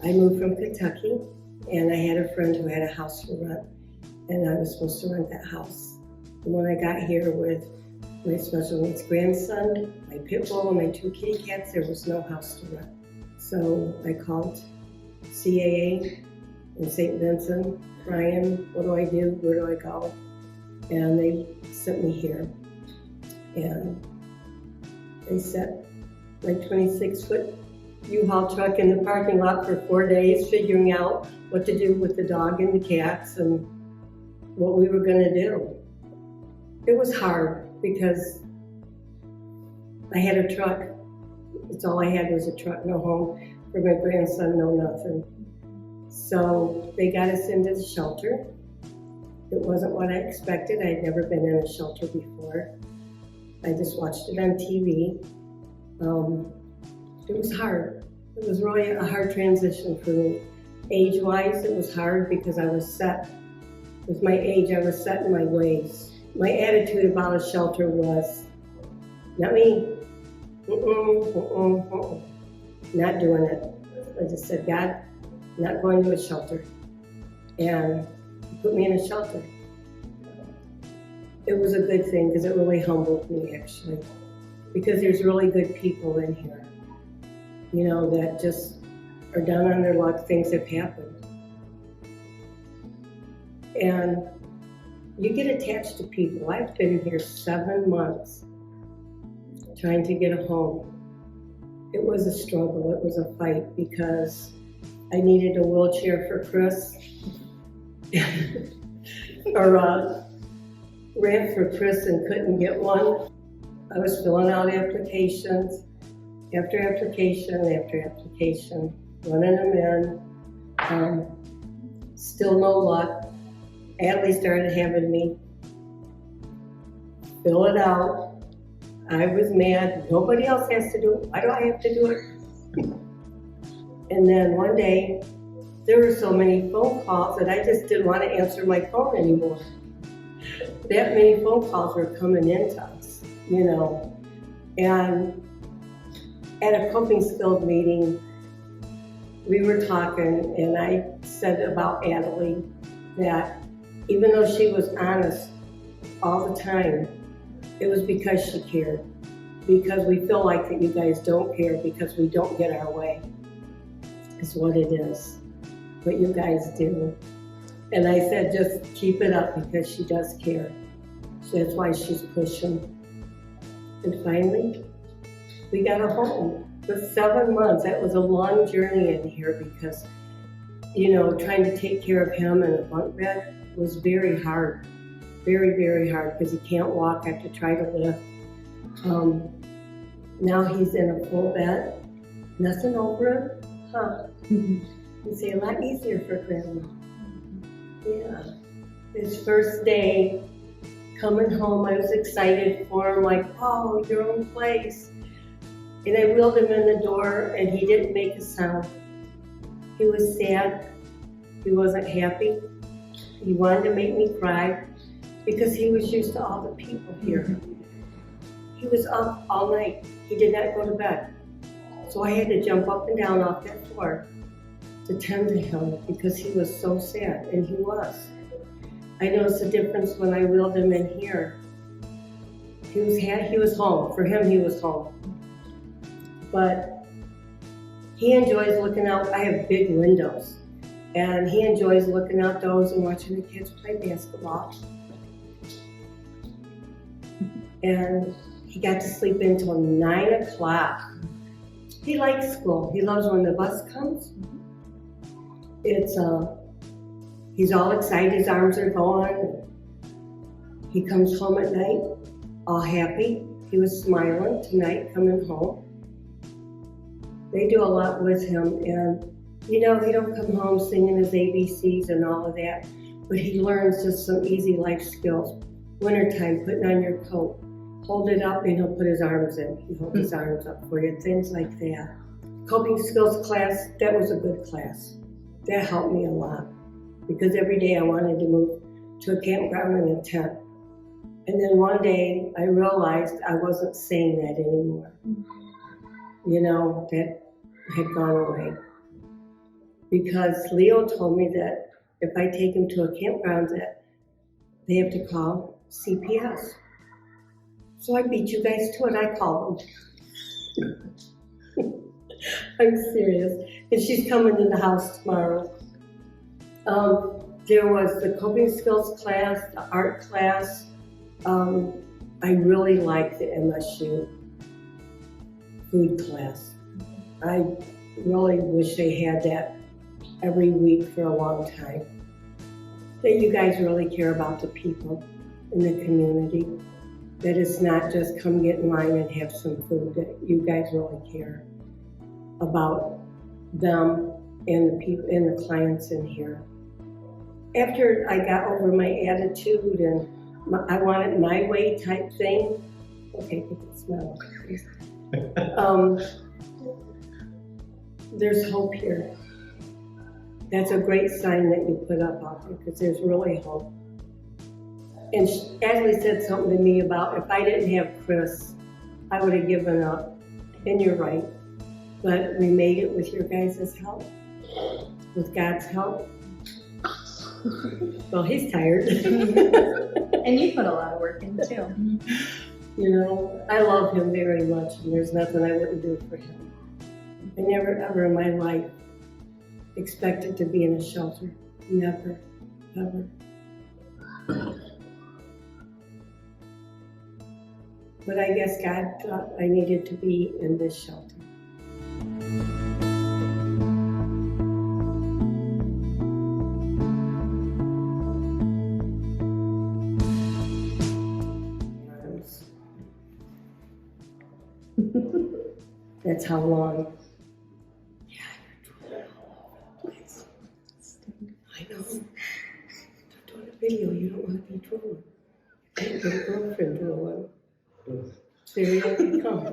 I moved from Kentucky, and I had a friend who had a house for rent, and I was supposed to rent that house. And when I got here with my special needs grandson, my pit bull, and my 2 kitty cats, there was no house to rent. So I called CAA in St. Vincent, Ryan, what do I do? Where do I go? And they sent me here. And they set my 26-foot U-Haul truck in the parking lot for 4 days, figuring out what to do with the dog and the cats and what we were gonna do. It was hard because I had a truck. That's all I had was a truck, no home for my grandson, no nothing. So they got us into the shelter. It wasn't what I expected. I'd never been in a shelter before. I just watched it on TV. It was hard. It was really a hard transition for me. Age-wise, it was hard because I was set. With my age, I was set in my ways. My attitude about a shelter was, not me, not doing it. I just said, God, I'm not going to a shelter. And he put me in a shelter. It was a good thing because it really humbled me, actually. Because there's really good people in here, you know, that just are down on their luck, things have happened. And you get attached to people. I've been here 7 months trying to get a home. It was a struggle, it was a fight because I needed a wheelchair for Chris, or a ramp for Chris and couldn't get one. I was filling out applications, after application, after application, running them in, still no luck. Adley started having me fill it out. I was mad, nobody else has to do it, why do I have to do it? And then one day, there were so many phone calls that I just didn't want to answer my phone anymore. That many phone calls were coming into us, you know. And at a coping skills meeting, we were talking, and I said about Adley that even though she was honest all the time, it was because she cared. Because we feel like that you guys don't care because we don't get our way, is what it is. But you guys do. And I said, just keep it up because she does care. So that's why she's pushing. And finally, we got a home. For 7 months, that was a long journey in here because, you know, trying to take care of him in a bunk bed was very hard. Very, very hard because he can't walk. I have to try to lift. Now he's in a full bed. Nothing over him. Huh. You say a lot easier for grandma. Yeah. His first day coming home, I was excited for him, like, oh, your own place. And I wheeled him in the door and he didn't make a sound. He was sad. He wasn't happy. He wanted to make me cry because he was used to all the people here. He was up all night. He did not go to bed. So I had to jump up and down off that floor to tend to him because he was so sad, and he was. I noticed a difference when I wheeled him in here. He was home. For him, he was home. But he enjoys looking out. I have big windows, and he enjoys looking out those and watching the kids play basketball. And he got to sleep until 9 o'clock. He likes school. He loves when the bus comes. He's all excited, his arms are going. He comes home at night, all happy. He was smiling tonight coming home. They do a lot with him, and you know, he don't come home singing his ABCs and all of that, but he learns just some easy life skills. Wintertime, putting on your coat, hold it up and he'll put his arms in. He holds his arms up for you, things like that. Coping skills class, that was a good class. That helped me a lot because every day I wanted to move to a campground in a tent. And then one day I realized I wasn't saying that anymore. You know, that had gone away. because Leo told me that if I take him to a campground that they have to call CPS. So I beat you guys to it, I called them. I'm serious. And she's coming in the house tomorrow. There was the coping skills class, the art class. I really like the MSU food class. I really wish they had that every week for a long time. That you guys really care about the people in the community. That it's not just come get in line and have some food. That you guys really care about them and the people and the clients in here. After I got over my attitude and I want it my way type thing. Okay, get the smell. There's hope here. That's a great sign that you put up out there because there's really hope. And Ashley said something to me about if I didn't have Chris, I would have given up. And you're right. But we made it with your guys' help, with God's help. Well, he's tired. And you put a lot of work in too. You know, I love him very much, and there's nothing I wouldn't do for him. I never ever in my life expected to be in a shelter. Never, ever. But I guess God thought I needed to be in this shelter. That's how long. Yeah, you're doing it all over the place. I know. They're doing a video, you don't want to be drooling. Get your girlfriend drooling. There you come.